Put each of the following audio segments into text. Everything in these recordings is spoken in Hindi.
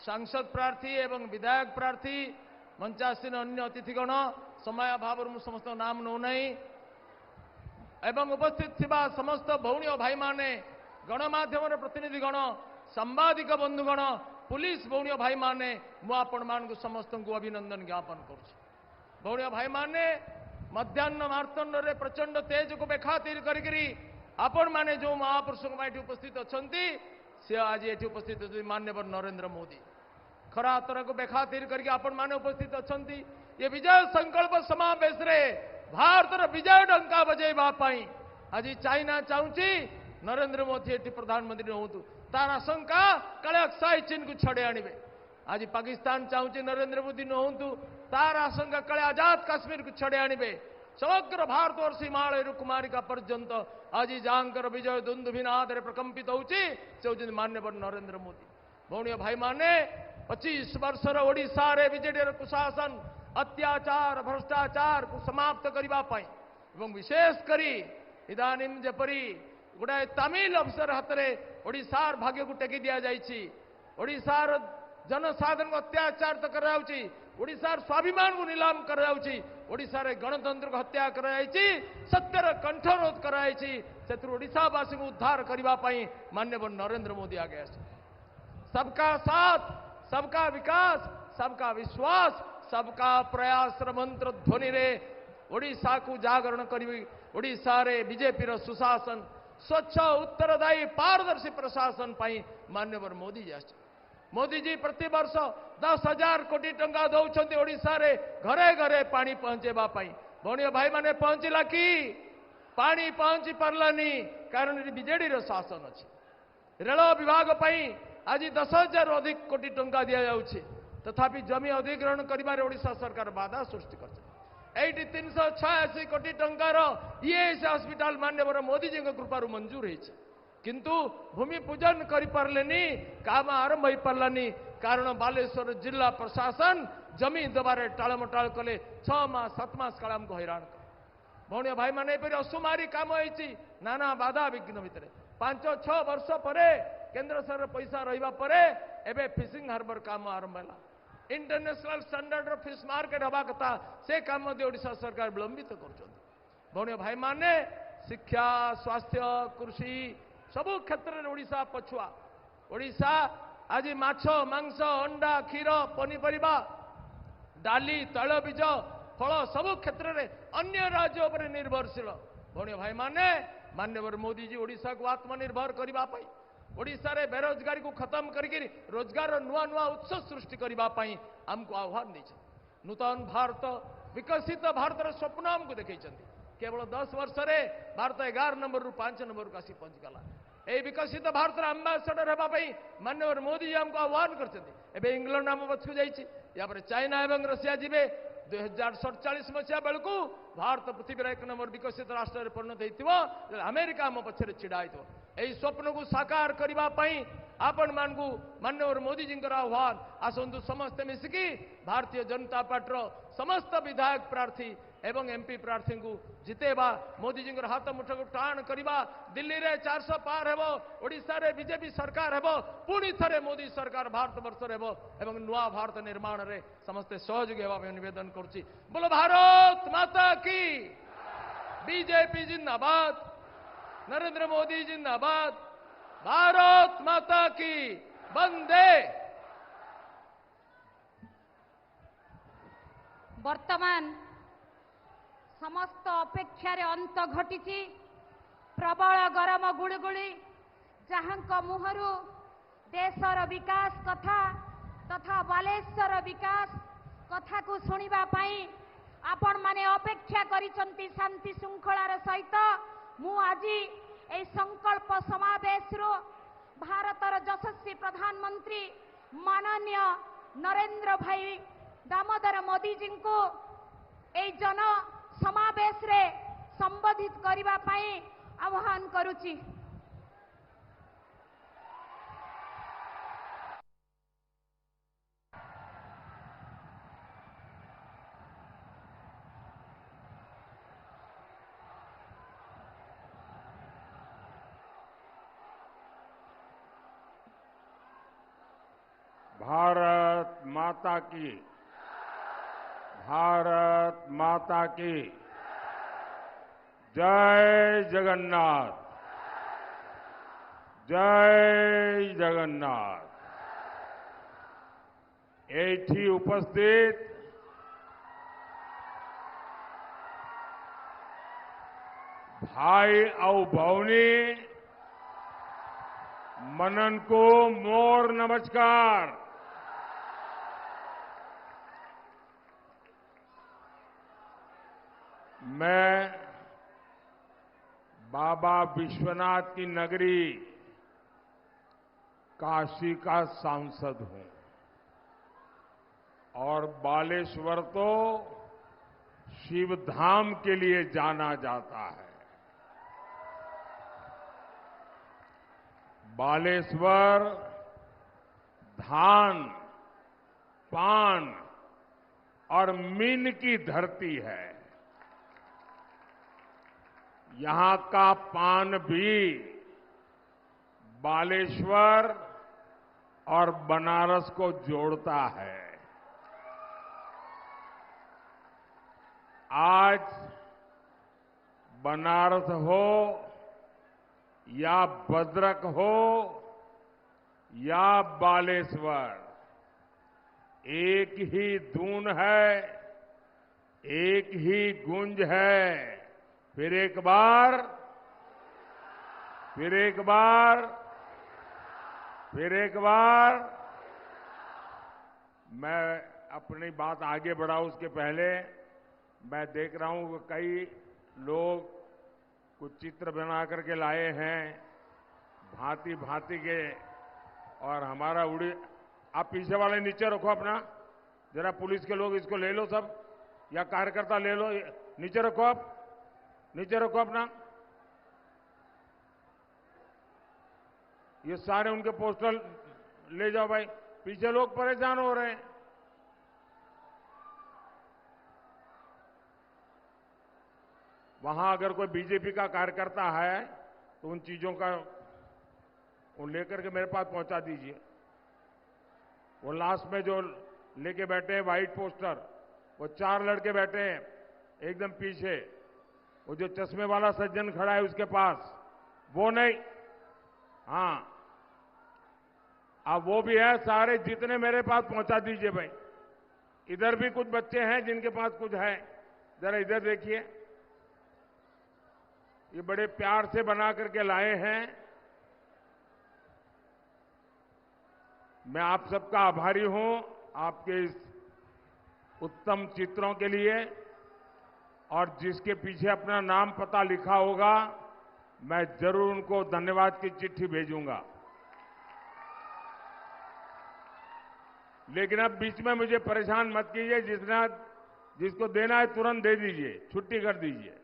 सांसद प्रार्थी एवं विधायक प्रार्थी मंचासीन अन्य अतिथिगण समय अभाव समस्त नाम नौ नहीं एवं उपस्थित थिबा समस्त भौणी भाई माने गणमाध्यम प्रतिनिधि गण सांबादिक बंधुगण पुलिस भौणी भाई माने मु आपण मान समस्त को अभिनंदन ज्ञापन करुछि। भौणी भाई माने मध्याह्न मार्तंड रे प्रचंड तेज को बेखातिर करी आपण माने जो महापुरुष उपस्थित अछंती से आज ये उपस्थित अच्छे मान्यवर नरेंद्र मोदी खरा तरह को बेखातिर करके आपण माने उपस्थित अछंती। ये विजय संकल्प समावेश रे भारतर विजय डंका बजेबा पाई आज चाइना चाहूची नरेंद्र मोदी एटी प्रधानमंत्री होतु तार आशंका काले अक्साई चीन को छड़े आणवे। आज पाकिस्तान चाहूची नरेंद्र मोदी नहुंतु तार आशंका काले आजाद काश्मीर को छड़े आणवे। समग्र भारतवर्ष हिमालय कुमारिका पर्यंत आज जांकर विजय दुंदुभिनाद प्रकंपित होची से होची मान्यवर नरेंद्र मोदी। भौणी भाई माने 25 वर्षर ओडिशा रे बीजेडी कुशासन अत्याचार भ्रष्टाचार को समाप्त करबा पाई एवं विशेष करी इदानीम जेपरी गुड़ाए तमिल अफसर हाथरे ओडिशार भाग्य को टेकी दिया जाइछि। ओडिशार जनसाधारण को अत्याचार तो कराउछि ओडिशार स्वाभिमान को नीलाम कराउछि ओडिशार गणतंत्र को हत्या कराइछि सत्यर कंठरोध कराइछि सेतु ओडिशावासी को उद्धार करबा पाई माननीय नरेंद्र मोदी आगे आसे। सबका साथ सबका विकास सबका विश्वास सबका प्रयास मंत्र ध्वनि रे ओडिशा को जागरण करी ओडिशा रे बीजेपी रो सुशासन स्वच्छ उत्तरदायी पारदर्शी प्रशासन पाई माननीय मोदी जी आसे। मोदी जी प्रति वर्ष 10,000 कोटी टंका दौरान ओडिशा रे घरे घरे पानी पहुंचेबा पाई। भौणी भाई माने पहुंचला कि पानी पहुंची पारलानी कारण बीजेडी रो शासन अछि। रेल विभाग पाई आज 10,000 अधिक कोटी टंका दिया जाउछि तथापि जमी अधिग्रहण करिबारे ओडिशा सरकार बाधा सृष्टि करছে। एटी 386 कोटी टंकार ईएस हॉस्पिटल मान्यवर मोदी जी कृपार मंजूर होइछि किंतु भूमि पूजन करि पारलेनी काम आरंभ होई पारलानी कारण बालेश्वर जिला प्रशासन जमी दबारे टाळमटाळ कले 6 मास 7 मास काल हमको हैरान कर। भौणी भाई माने पर असुमारी काम होइछि नाना बाधा विघ्न भितरे 5-6 वर्ष परे केंद्र सरकार पैसा रहिबा परे एबे फिशिंग हार्बर काम आरंभ होला। इंटरनेशनल स्टैंडर्ड फिश मार्केट हवा कथा से काम ओडिशा सरकार विलंबित कर। भौणी भाई माने शिक्षा स्वास्थ्य कृषि सबु क्षेत्र में ओडिशा पछुआ। ओडिशा आज माछ मांस अंडा क्षीर पनीपरिया डाली तैलबीज फल सबु क्षेत्र में अन्य राज्य पर निर्भरशील। भौणी भाई माने माननीय मोदी जी ओडिशा को आत्मनिर्भर करने ओडिशा रे बेरोजगारी को खत्म करके रोजगार नुआ नुआ उत्स सृष्टि करने आमको आह्वान दे। नूतन भारत विकसित भारत स्वप्न आमको देखते केवल 10 वर्ष रे भारत 11 नंबर रु 5 नंबर को आसी पहुंचीगला। यही विकसित भारत आंबासडर होगापी माननीय मोदी जी आमको आह्वान करते। इंग्लैंड आम पछक जापर चाइना एवं रशिया जीवे 2047 मसीहा बेलू भारत पृथ्वीर 1 नंबर विकसित राष्ट्र परिणत हो अमेरिका आम पछरे छिड़ा हो। यही स्वप्न को साकार करने आपण मानू माननीय मोदी जी आह्वान आसतु समस्ते मिसिकी भारतीय जनता पार्टी समस्त विधायक प्रार्थी एवं एमपी प्रार्थी को जितेबा मोदी जी हाथ मुठ को टाण करवा। दिल्ली रे 400 पार हेबो ओडिशा रे बीजेपी सरकार हेबो पुणी थरे मोदी सरकार भारत वर्ष हेबो एवं नुआ भारत निर्माण रे समस्ते सहयोगी हेबा निवेदन करुछि। बोलो भारत माता की बीजेपी जिंदाबाद नरेंद्र मोदी जिंदाबाद भारत माता की वंदे। वर्तमान समस्त अपेक्षार अंत घटी प्रबल गरम गुड़गुड़ी जहां मुहरु देशर विकास कथा तथा बालेश्वर विकास कथा को शुणा आपण माने अपेक्षा करिसंती शांति श्रृंखलार सहित मु आज ए संकल्प समावेश भारतर यशस्वी प्रधानमंत्री माननीय नरेंद्र भाई दामोदर मोदी जी को ए जन समावेश रे संबोधित करिबा पाई आह्वान करुछि। भारत माता की, भारत माता की। जय जगन्नाथ, जय जगन्नाथ। एठी उपस्थित भाई और भौनी मनन को मोर नमस्कार। मैं बाबा विश्वनाथ की नगरी काशी का सांसद हूं और बालेश्वर तो शिवधाम के लिए जाना जाता है। बालेश्वर धान, पान और मीन की धरती है। यहां का पान भी बालेश्वर और बनारस को जोड़ता है। आज बनारस हो या भद्रक हो या बालेश्वर, एक ही धुन है, एक ही गूंज है। फिर एक बार, फिर एक बार, फिर एक बार। मैं अपनी बात आगे बढ़ाऊं उसके पहले मैं देख रहा हूं कि कई लोग कुछ चित्र बना करके लाए हैं भांति भांति के, और हमारा उड़ी। आप पीछे वाले नीचे रखो अपना, जरा पुलिस के लोग इसको ले लो सब, या कार्यकर्ता ले लो, नीचे रखो, आप नीचे रखो अपना। ये सारे उनके पोस्टर ले जाओ भाई, पीछे लोग परेशान हो रहे हैं। वहां अगर कोई बीजेपी का कार्यकर्ता है तो उन चीजों का वो लेकर के मेरे पास पहुंचा दीजिए। वो लास्ट में जो लेके बैठे हैं व्हाइट पोस्टर, वो 4 लड़के बैठे हैं एकदम पीछे। वो जो चश्मे वाला सज्जन खड़ा है उसके पास, वो नहीं, हाँ अब वो भी है। सारे जितने मेरे पास पहुंचा दीजिए भाई। इधर भी कुछ बच्चे हैं जिनके पास कुछ है, जरा इधर देखिए। ये बड़े प्यार से बना करके लाए हैं। मैं आप सबका आभारी हूं आपके इस उत्तम चित्रों के लिए, और जिसके पीछे अपना नाम पता लिखा होगा मैं जरूर उनको धन्यवाद की चिट्ठी भेजूंगा। लेकिन अब बीच में मुझे परेशान मत कीजिए। जिसको देना है तुरंत दे दीजिए, छुट्टी कर दीजिए।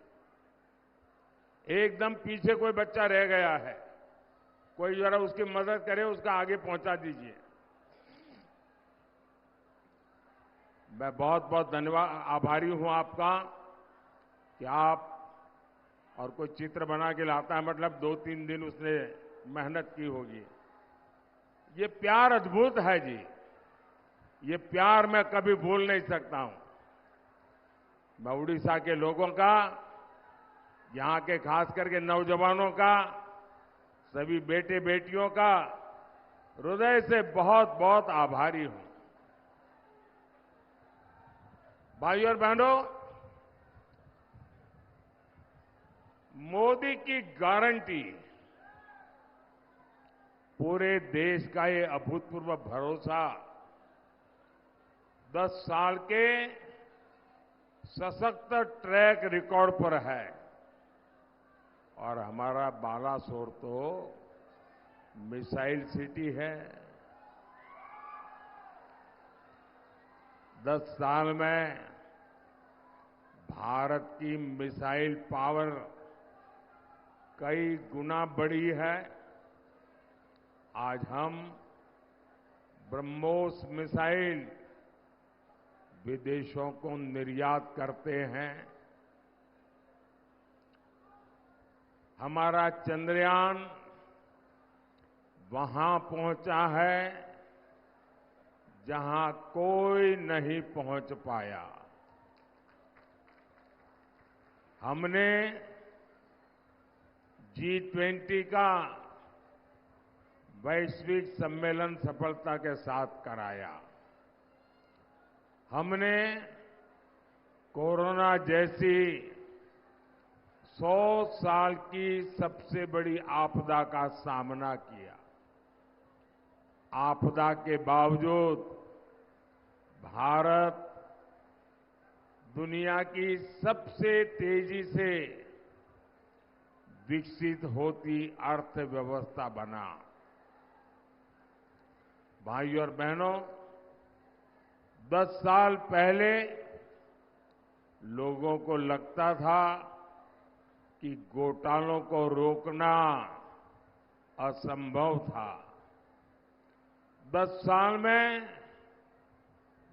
एकदम पीछे कोई बच्चा रह गया है, कोई जरा उसकी मदद करे, उसका आगे पहुंचा दीजिए। मैं बहुत बहुत धन्यवाद आभारी हूं आपका कि आप, और कोई चित्र बना के लाता है मतलब 2-3 दिन उसने मेहनत की होगी। ये प्यार अद्भुत है जी, ये प्यार मैं कभी भूल नहीं सकता हूं। मैं उड़ीसा के लोगों का, यहां के खास करके नौजवानों का, सभी बेटे बेटियों का हृदय से बहुत बहुत आभारी हूं। भाइयों और बहनों, मोदी की गारंटी, पूरे देश का ये अभूतपूर्व भरोसा 10 साल के सशक्त ट्रैक रिकॉर्ड पर है। और हमारा बालासोर तो मिसाइल सिटी है। 10 साल में भारत की मिसाइल पावर कई गुना बढ़ी है। आज हम ब्रह्मोस मिसाइल विदेशों को निर्यात करते हैं। हमारा चंद्रयान वहां पहुंचा है जहां कोई नहीं पहुंच पाया। हमने G20 का वैश्विक सम्मेलन सफलता के साथ कराया। हमने कोरोना जैसी 100 साल की सबसे बड़ी आपदा का सामना किया। आपदा के बावजूद भारत दुनिया की सबसे तेजी से विकसित होती अर्थव्यवस्था बना। भाइयों और बहनों, 10 साल पहले लोगों को लगता था कि घोटालों को रोकना असंभव था। 10 साल में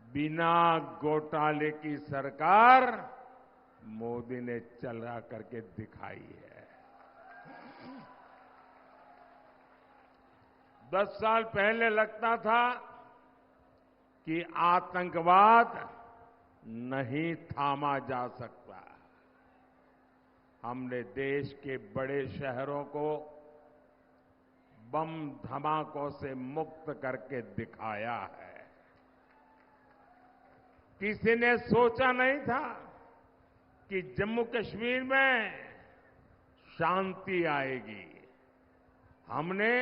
बिना घोटाले की सरकार मोदी ने चला करके दिखाई है। 10 साल पहले लगता था कि आतंकवाद नहीं थामा जा सकता। हमने देश के बड़े शहरों को बम धमाकों से मुक्त करके दिखाया है। किसी ने सोचा नहीं था कि जम्मू कश्मीर में शांति आएगी। हमने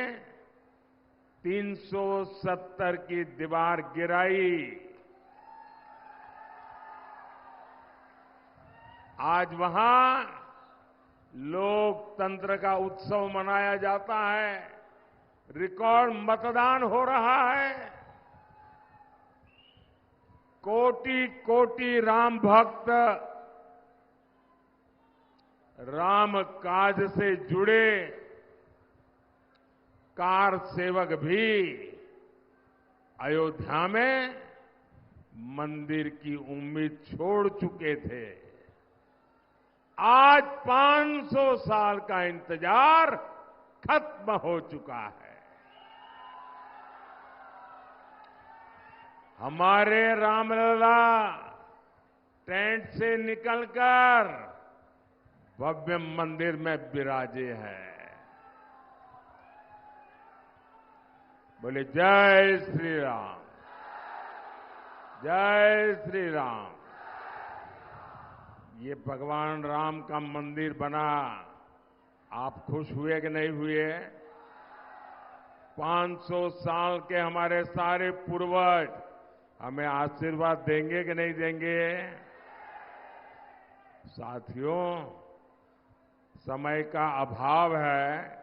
370 की दीवार गिराई। आज वहां लोकतंत्र का उत्सव मनाया जाता है। रिकॉर्ड मतदान हो रहा है। कोटि कोटि राम भक्त राम काज से जुड़े कार सेवक भी अयोध्या में मंदिर की उम्मीद छोड़ चुके थे। आज 500 साल का इंतजार खत्म हो चुका है। हमारे रामलला टेंट से निकलकर भव्य मंदिर में विराजे हैं। बोले जय श्री राम, जय श्री राम। ये भगवान राम का मंदिर बना, आप खुश हुए कि नहीं हुए? 500 साल के हमारे सारे पूर्वज हमें आशीर्वाद देंगे कि नहीं देंगे? साथियों, समय का अभाव है,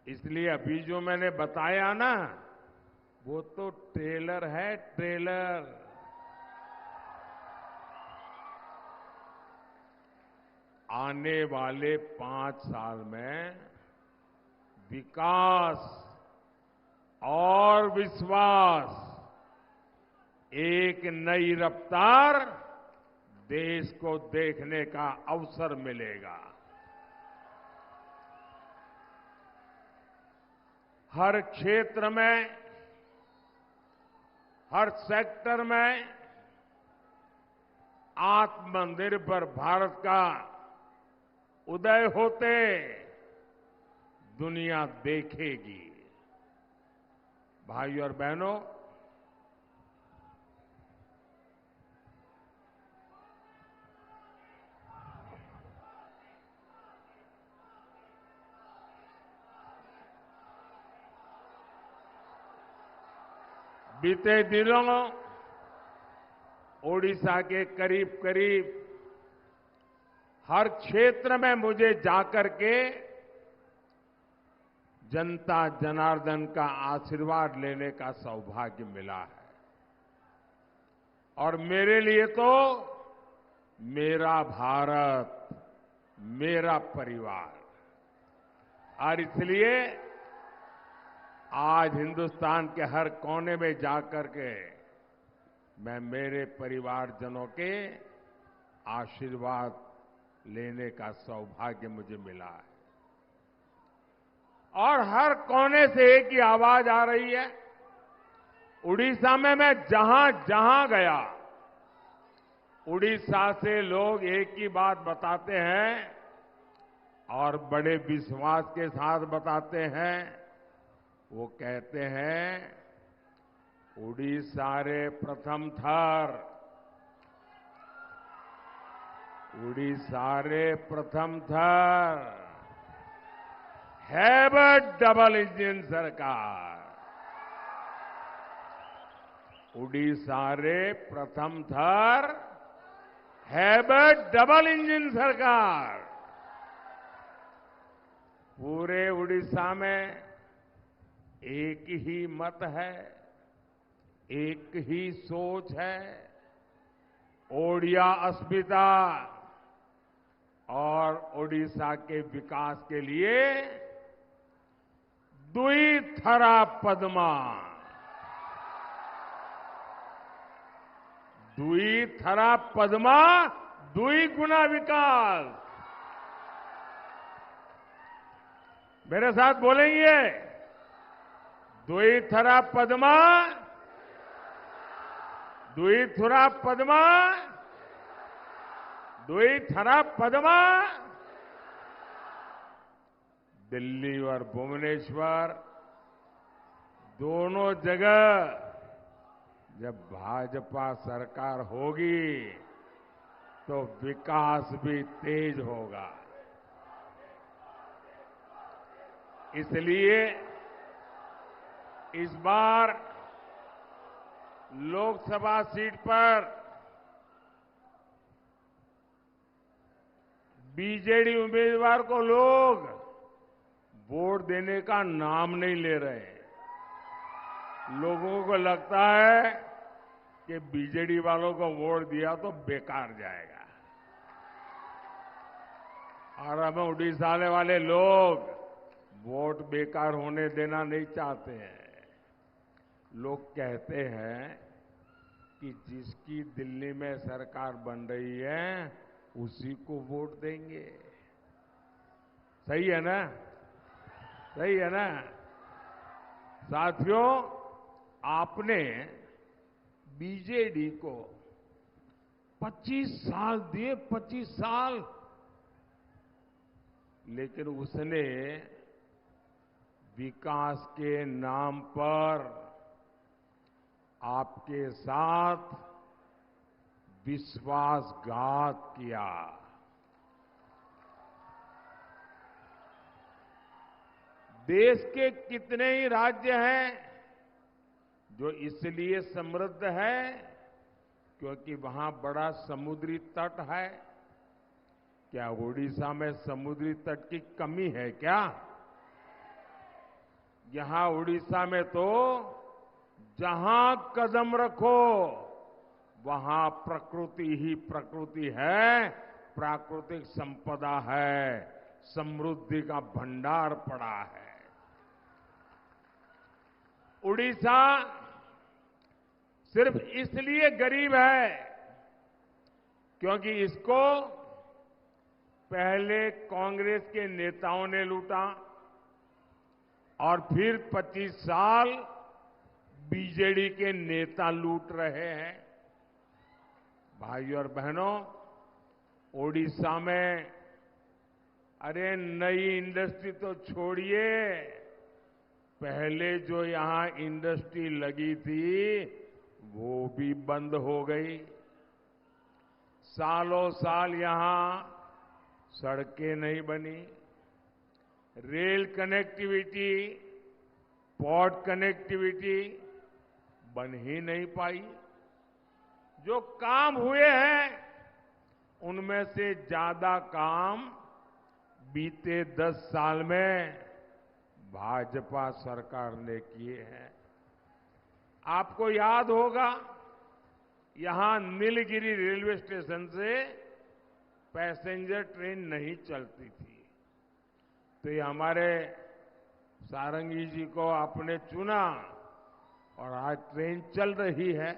इसलिए अभी जो मैंने बताया ना, वो तो ट्रेलर है, ट्रेलर। आने वाले 5 साल में विकास और विश्वास, एक नई रफ्तार देश को देखने का अवसर मिलेगा। हर क्षेत्र में, हर सेक्टर में आत्मनिर्भर भारत का उदय होते दुनिया देखेगी। भाइयों और बहनों, बीते दिनों ओडिशा के करीब करीब हर क्षेत्र में मुझे जाकर के जनता जनार्दन का आशीर्वाद लेने का सौभाग्य मिला है। और मेरे लिए तो मेरा भारत, मेरा परिवार, और इसलिए आज हिंदुस्तान के हर कोने में जाकर के मैं मेरे परिवारजनों के आशीर्वाद लेने का सौभाग्य मुझे मिला है। और हर कोने से एक ही आवाज आ रही है, उड़ीसा में मैं जहां जहां गया, उड़ीसा से लोग एक ही बात बताते हैं और बड़े विश्वास के साथ बताते हैं। वो कहते हैं, उड़ीसा रे प्रथम थर, उड़ीसा रे प्रथम थर, है डबल इंजन सरकार। उड़ीसा रे प्रथम थर, है डबल इंजन सरकार। पूरे उड़ीसा में एक ही मत है, एक ही सोच है। ओडिया अस्मिता और ओडिशा के विकास के लिए दुई थरा पद्मा, दुई थरा पद्मा, दुई गुना विकास। मेरे साथ बोलेंगे, दुई थरा पद्मा, दुई थरा पद्मा, दुई थरा पद्मा। दिल्ली और भुवनेश्वर दोनों जगह जब भाजपा सरकार होगी तो विकास भी तेज होगा। इसलिए इस बार लोकसभा सीट पर बीजेडी उम्मीदवार को लोग वोट देने का नाम नहीं ले रहे। लोगों को लगता है कि बीजेडी वालों को वोट दिया तो बेकार जाएगा। और अब उड़ीसा वाले लोग वोट बेकार होने देना नहीं चाहते हैं। लोग कहते हैं कि जिसकी दिल्ली में सरकार बन रही है उसी को वोट देंगे। सही है ना? सही है ना? साथियों, आपने बीजेडी को 25 साल दिए, 25 साल, लेकिन उसने विकास के नाम पर आपके साथ विश्वासघात किया। देश के कितने ही राज्य हैं जो इसलिए समृद्ध है क्योंकि वहां बड़ा समुद्री तट है। क्या ओडिशा में समुद्री तट की कमी है क्या? यहां उड़ीसा में तो जहां कदम रखो वहां प्रकृति ही प्रकृति है, प्राकृतिक संपदा है, समृद्धि का भंडार पड़ा है। उड़ीसा सिर्फ इसलिए गरीब है क्योंकि इसको पहले कांग्रेस के नेताओं ने लूटा और फिर 25 साल बीजेडी के नेता लूट रहे हैं। भाइयों और बहनों, ओडिशा में अरे नई इंडस्ट्री तो छोड़िए, पहले जो यहां इंडस्ट्री लगी थी वो भी बंद हो गई। सालों साल यहां सड़कें नहीं बनी, रेल कनेक्टिविटी, पोर्ट कनेक्टिविटी बन ही नहीं पाई। जो काम हुए हैं उनमें से ज्यादा काम बीते 10 साल में भाजपा सरकार ने किए हैं। आपको याद होगा, यहां नीलगिरी रेलवे स्टेशन से पैसेंजर ट्रेन नहीं चलती थी, तो ये हमारे सारंगी जी को आपने चुना और आज ट्रेन चल रही है।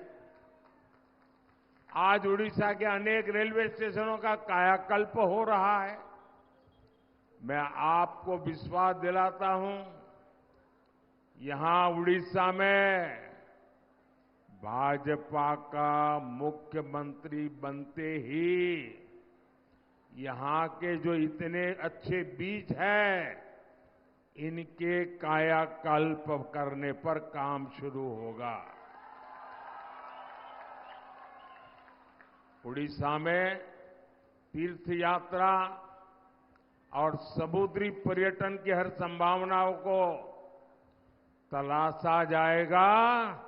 आज उड़ीसा के अनेक रेलवे स्टेशनों का कायाकल्प हो रहा है। मैं आपको विश्वास दिलाता हूं, यहां उड़ीसा में भाजपा का मुख्यमंत्री बनते ही यहां के जो इतने अच्छे बीज हैं, इनके कायाकल्प करने पर काम शुरू होगा। उड़ीसा में तीर्थ यात्रा और समुद्री पर्यटन की हर संभावनाओं को तलाशा जाएगा,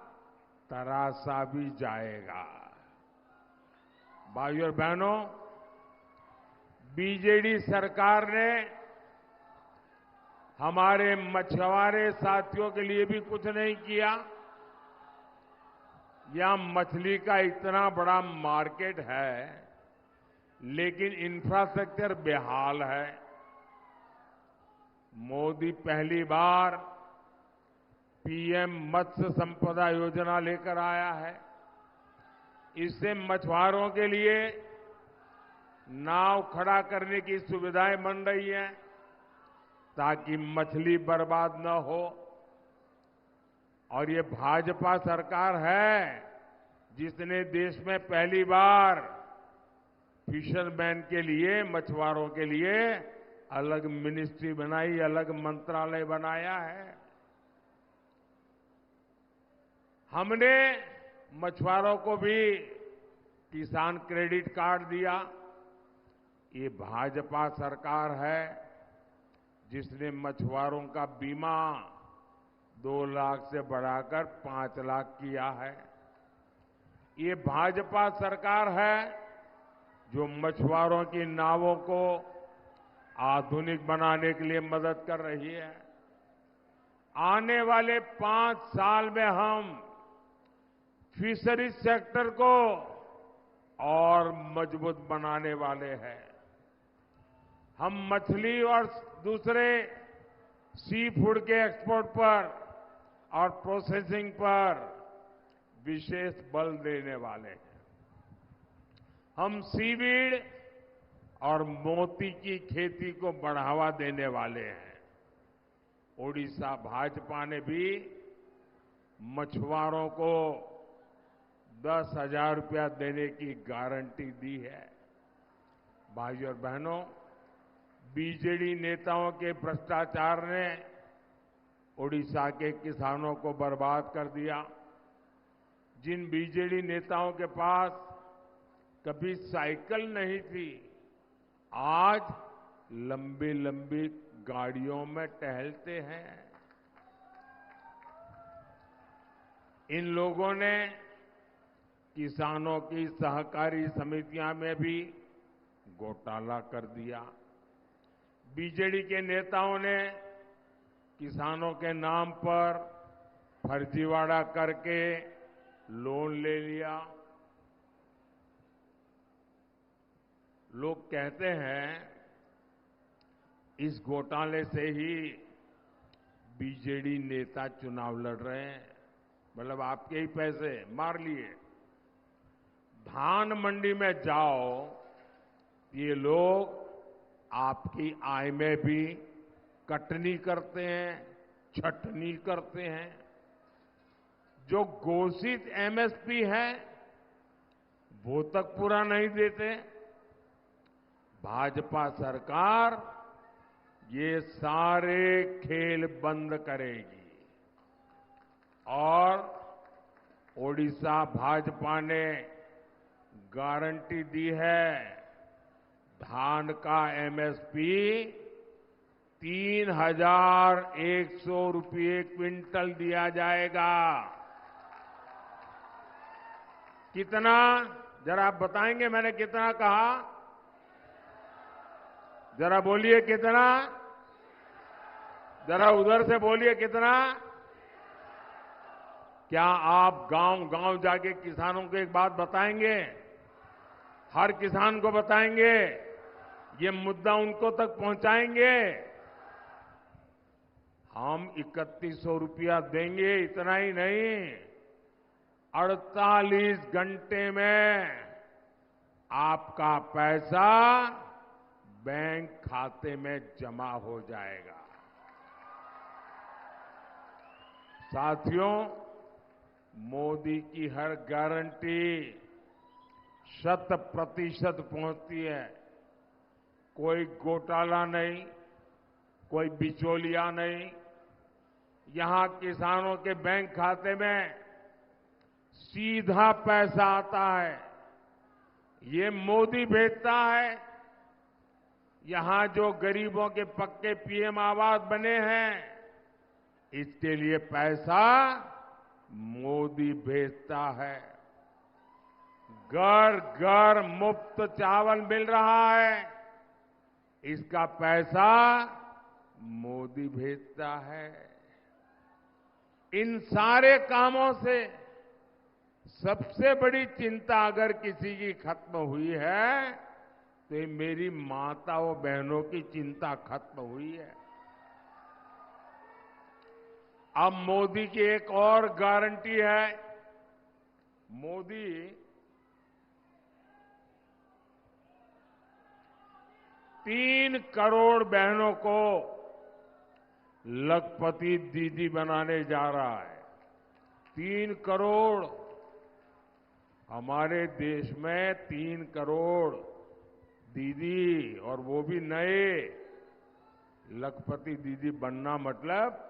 तराशा भी जाएगा। भाइयों और बहनों, बीजेडी सरकार ने हमारे मछुआरे साथियों के लिए भी कुछ नहीं किया। यहां मछली का इतना बड़ा मार्केट है, लेकिन इंफ्रास्ट्रक्चर बेहाल है। मोदी पहली बार पीएम मत्स्य संपदा योजना लेकर आया है। इससे मछुआरों के लिए नाव खड़ा करने की सुविधाएं बन रही हैं, ताकि मछली बर्बाद न हो। और ये भाजपा सरकार है जिसने देश में पहली बार फिशरमैन के लिए, मछुआरों के लिए अलग मिनिस्ट्री बनाई, अलग मंत्रालय बनाया है। हमने मछुआरों को भी किसान क्रेडिट कार्ड दिया। ये भाजपा सरकार है जिसने मछुआरों का बीमा 2 लाख से बढ़ाकर 5 लाख किया है। ये भाजपा सरकार है जो मछुआरों की नावों को आधुनिक बनाने के लिए मदद कर रही है। आने वाले 5 साल में हम फिशरीज सेक्टर को और मजबूत बनाने वाले हैं। हम मछली और दूसरे सी फूड के एक्सपोर्ट पर और प्रोसेसिंग पर विशेष बल देने वाले हैं। हम सीवीड और मोती की खेती को बढ़ावा देने वाले हैं। ओडिशा भाजपा ने भी मछुआरों को 10,000 रुपया देने की गारंटी दी है। भाइयों और बहनों, बीजेडी नेताओं के भ्रष्टाचार ने ओडिशा के किसानों को बर्बाद कर दिया। जिन बीजेडी नेताओं के पास कभी साइकिल नहीं थी, आज लंबी लंबी गाड़ियों में टहलते हैं। इन लोगों ने किसानों की सहकारी समितियां में भी घोटाला कर दिया। बीजेडी के नेताओं ने किसानों के नाम पर फर्जीवाड़ा करके लोन ले लिया। लोग कहते हैं इस घोटाले से ही बीजेडी नेता चुनाव लड़ रहे हैं, मतलब आपके ही पैसे मार लिए। धान मंडी में जाओ, ये लोग आपकी आय में भी कटनी करते हैं, छटनी करते हैं। जो घोषित एमएसपी है वो तक पूरा नहीं देते। भाजपा सरकार ये सारे खेल बंद करेगी और ओडिशा भाजपा ने गारंटी दी है, धान का एमएसपी 3,100 रुपये क्विंटल दिया जाएगा। कितना, जरा आप बताएंगे मैंने कितना कहा? जरा बोलिए कितना? जरा उधर से बोलिए कितना? क्या आप गांव-गांव जाके किसानों को एक बात बताएंगे? हर किसान को बताएंगे? ये मुद्दा उनको तक पहुंचाएंगे? हम 3100 रुपया देंगे, इतना ही नहीं, 48 घंटे में आपका पैसा बैंक खाते में जमा हो जाएगा। साथियों, मोदी की हर गारंटी 100% पहुंचती है। कोई घोटाला नहीं, कोई बिचौलिया नहीं। यहां किसानों के बैंक खाते में सीधा पैसा आता है, ये मोदी भेजता है। यहां जो गरीबों के पक्के पीएम आवास बने हैं, इसके लिए पैसा मोदी भेजता है। घर घर मुफ्त चावल मिल रहा है, इसका पैसा मोदी भेजता है। इन सारे कामों से सबसे बड़ी चिंता अगर किसी की खत्म हुई है तो ये मेरी माताओं बहनों की चिंता खत्म हुई है। अब मोदी की एक और गारंटी है। मोदी 3 करोड़ बहनों को लखपति दीदी बनाने जा रहा है। 3 करोड़। हमारे देश में 3 करोड़ दीदी, और वो भी नए लखपति दीदी बनना मतलब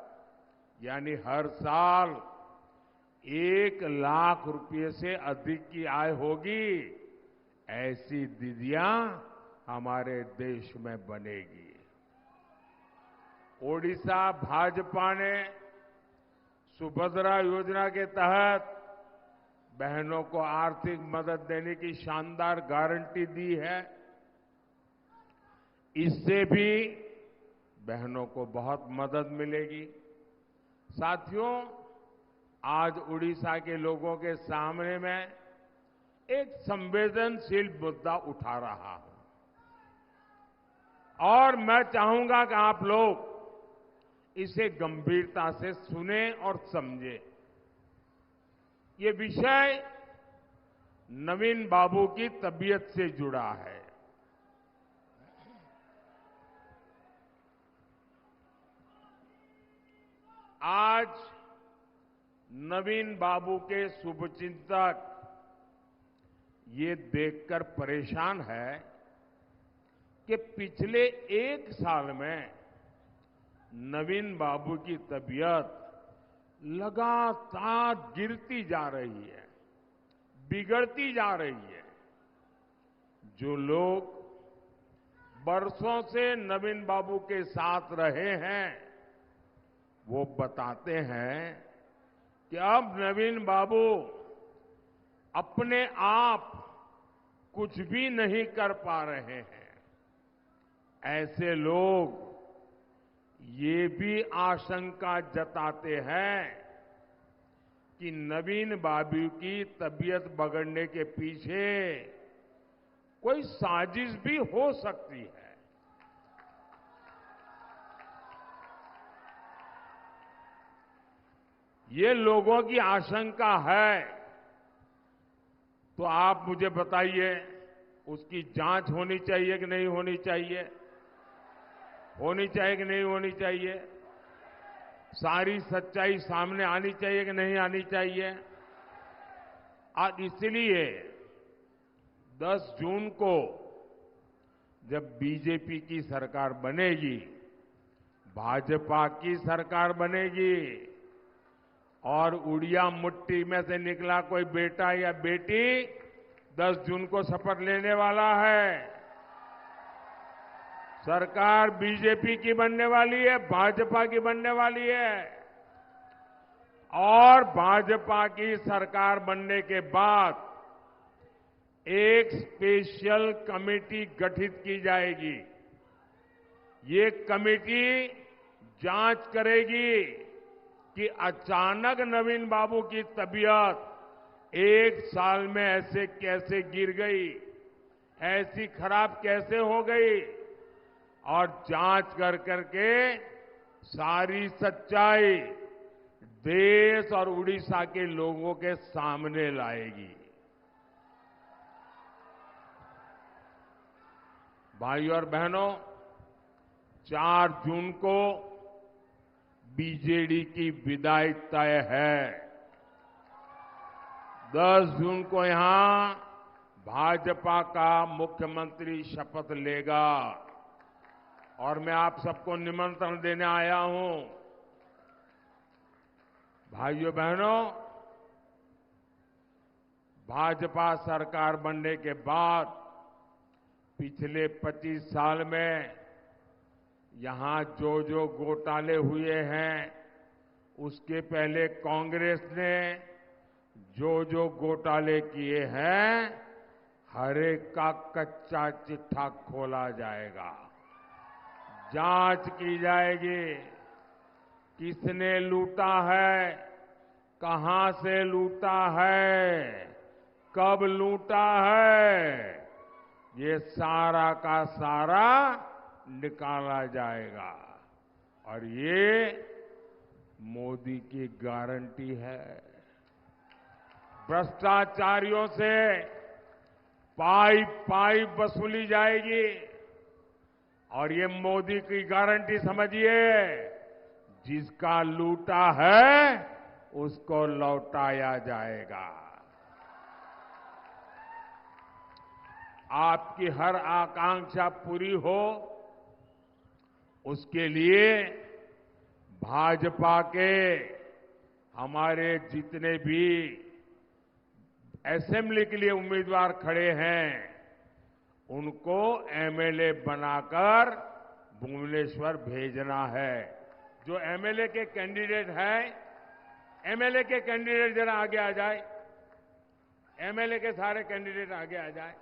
यानी हर साल 1 लाख रुपए से अधिक की आय होगी, ऐसी दीदियां हमारे देश में बनेगी। ओडिशा भाजपा ने सुभद्रा योजना के तहत बहनों को आर्थिक मदद देने की शानदार गारंटी दी है। इससे भी बहनों को बहुत मदद मिलेगी। साथियों, आज उड़ीसा के लोगों के सामने मैं एक संवेदनशील मुद्दा उठा रहा हूं और मैं चाहूंगा कि आप लोग इसे गंभीरता से सुने और समझें। ये विषय नवीन बाबू की तबीयत से जुड़ा है। आज नवीन बाबू के शुभचिंतक ये देखकर परेशान है कि पिछले 1 साल में नवीन बाबू की तबीयत लगातार गिरती जा रही है, बिगड़ती जा रही है। जो लोग बरसों से नवीन बाबू के साथ रहे हैं, वो बताते हैं कि अब नवीन बाबू अपने आप कुछ भी नहीं कर पा रहे हैं। ऐसे लोग ये भी आशंका जताते हैं कि नवीन बाबू की तबीयत बिगड़ने के पीछे कोई साजिश भी हो सकती है। ये लोगों की आशंका है, तो आप मुझे बताइए, उसकी जांच होनी चाहिए कि नहीं होनी चाहिए? होनी चाहिए कि नहीं होनी चाहिए? सारी सच्चाई सामने आनी चाहिए कि नहीं आनी चाहिए? और इसलिए 10 जून को जब बीजेपी की सरकार बनेगी, भाजपा की सरकार बनेगी और उड़िया मुट्ठी में से निकला कोई बेटा या बेटी 10 जून को शपथ लेने वाला है। सरकार बीजेपी की बनने वाली है, भाजपा की बनने वाली है। और भाजपा की सरकार बनने के बाद एक स्पेशल कमेटी गठित की जाएगी। ये कमेटी जांच करेगी कि अचानक नवीन बाबू की तबीयत 1 साल में ऐसे कैसे गिर गई, ऐसी खराब कैसे हो गई, और जांच कर करके सारी सच्चाई देश और उड़ीसा के लोगों के सामने लाएगी। भाइयों और बहनों, 4 जून को बीजेडी की विदाई तय है। 10 जून को यहां भाजपा का मुख्यमंत्री शपथ लेगा और मैं आप सबको निमंत्रण देने आया हूं। भाइयों बहनों, भाजपा सरकार बनने के बाद पिछले 25 साल में यहां जो घोटाले हुए हैं, उसके पहले कांग्रेस ने जो घोटाले किए हैं, हर एक का कच्चा चिट्ठा खोला जाएगा, जांच की जाएगी। किसने लूटा है, कहां से लूटा है, कब लूटा है, ये सारा का सारा निकाला जाएगा। और ये मोदी की गारंटी है। भ्रष्टाचारियों से पाई वसूली जाएगी और ये मोदी की गारंटी समझिए, जिसका लूटा है उसको लौटाया जाएगा। आपकी हर आकांक्षा पूरी हो, उसके लिए भाजपा के हमारे जितने भी असेंबली के लिए उम्मीदवार खड़े हैं, उनको एमएलए बनाकर भुवनेश्वर भेजना है। जो एमएलए के कैंडिडेट हैं, एमएलए के कैंडिडेट जरा आगे आ जाए। एमएलए के सारे कैंडिडेट आगे आ जाए।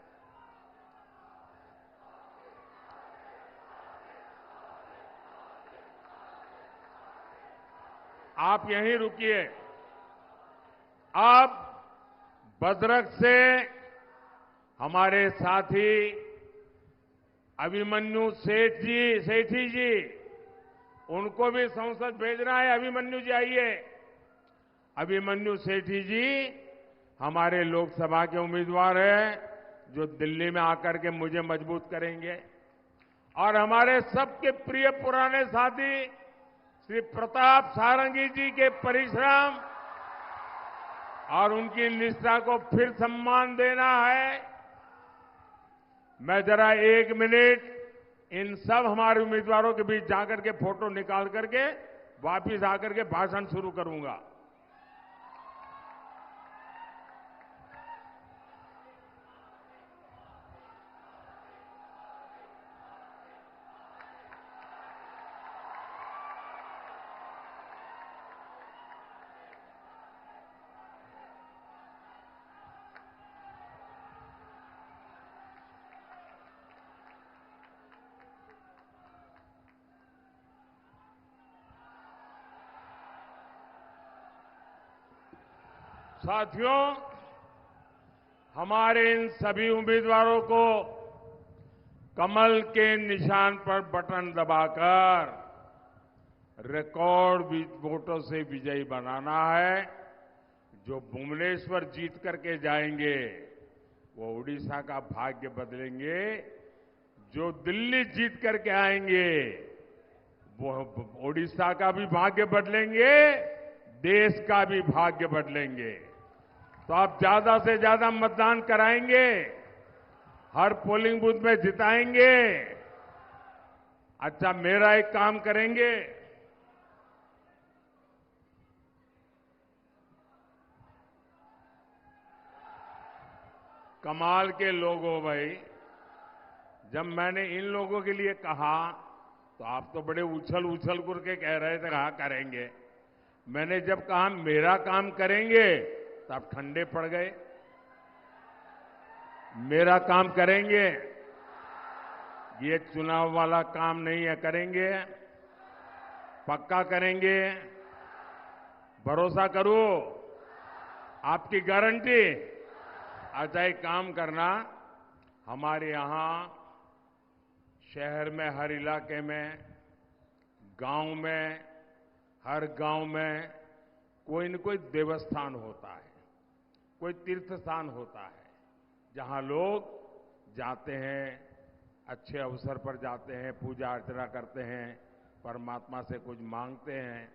आप यहीं रुकिए। अब भद्रक से हमारे साथी अभिमन्यु सेठी जी, उनको भी संसद भेजना है। अभिमन्यु जी आइए। अभिमन्यु सेठी जी हमारे लोकसभा के उम्मीदवार हैं, जो दिल्ली में आकर के मुझे मजबूत करेंगे। और हमारे सबके प्रिय पुराने साथी श्री प्रताप सारंगी जी के परिश्रम और उनकी निष्ठा को फिर सम्मान देना है। मैं जरा 1 मिनट इन सब हमारे उम्मीदवारों के बीच जाकर के फोटो निकाल करके वापिस आकर के भाषण शुरू करूंगा। साथियों, हमारे इन सभी उम्मीदवारों को कमल के निशान पर बटन दबाकर रिकॉर्ड वोटों से विजयी बनाना है। जो भुवनेश्वर जीत करके जाएंगे, वो उड़ीसा का भाग्य बदलेंगे। जो दिल्ली जीत करके आएंगे, वो उड़ीसा का भी भाग्य बदलेंगे, देश का भी भाग्य बदलेंगे। तो आप ज्यादा से ज्यादा मतदान कराएंगे, हर पोलिंग बूथ में जिताएंगे। अच्छा, मेरा एक काम करेंगे, कमाल के लोग हो भाई। जब मैंने इन लोगों के लिए कहा तो आप तो बड़े उछल करके कह रहे थे कहा करेंगे। मैंने जब कहा मेरा काम करेंगे तो आप ठंडे पड़ गए। मेरा काम करेंगे, ये चुनाव वाला काम नहीं है, करेंगे, पक्का करेंगे, भरोसा करो, आपकी गारंटी। अच्छा, एक काम करना, हमारे यहां शहर में हर इलाके में, गांव में, हर गांव में कोई न कोई देवस्थान होता है, कोई तीर्थ स्थान होता है, जहां लोग जाते हैं, अच्छे अवसर पर जाते हैं, पूजा अर्चना करते हैं, परमात्मा से कुछ मांगते हैं।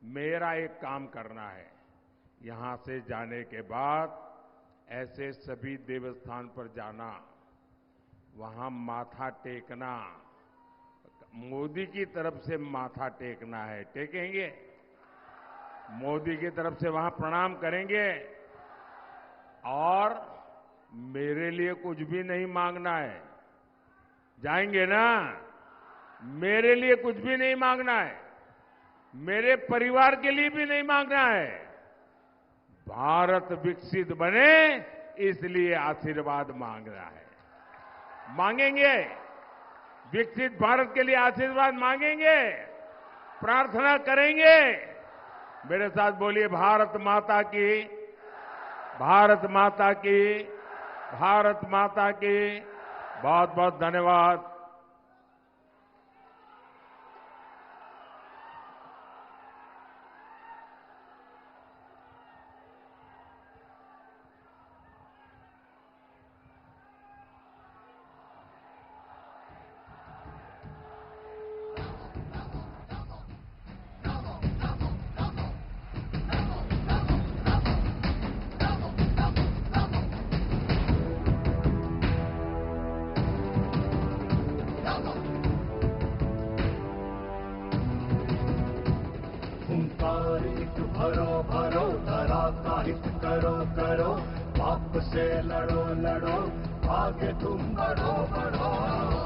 मेरा एक काम करना है, यहां से जाने के बाद ऐसे सभी देवस्थान पर जाना, वहां माथा टेकना, मोदी की तरफ से माथा टेकना है, टेकेंगे? मोदी की तरफ से वहां प्रणाम करेंगे और मेरे लिए कुछ भी नहीं मांगना है। जाएंगे ना? मेरे लिए कुछ भी नहीं मांगना है, मेरे परिवार के लिए भी नहीं मांगना है। भारत विकसित बने इसलिए आशीर्वाद मांगना है। मांगेंगे? विकसित भारत के लिए आशीर्वाद मांगेंगे, प्रार्थना करेंगे। मेरे साथ बोलिए, भारत माता की, भारत माता की, भारत माता की। बहुत बहुत धन्यवाद। हुंकार एक भरो भरो, धरा का हित करो करो, पाप से लड़ो लड़ो, आगे तुम बढ़ो बढ़ो।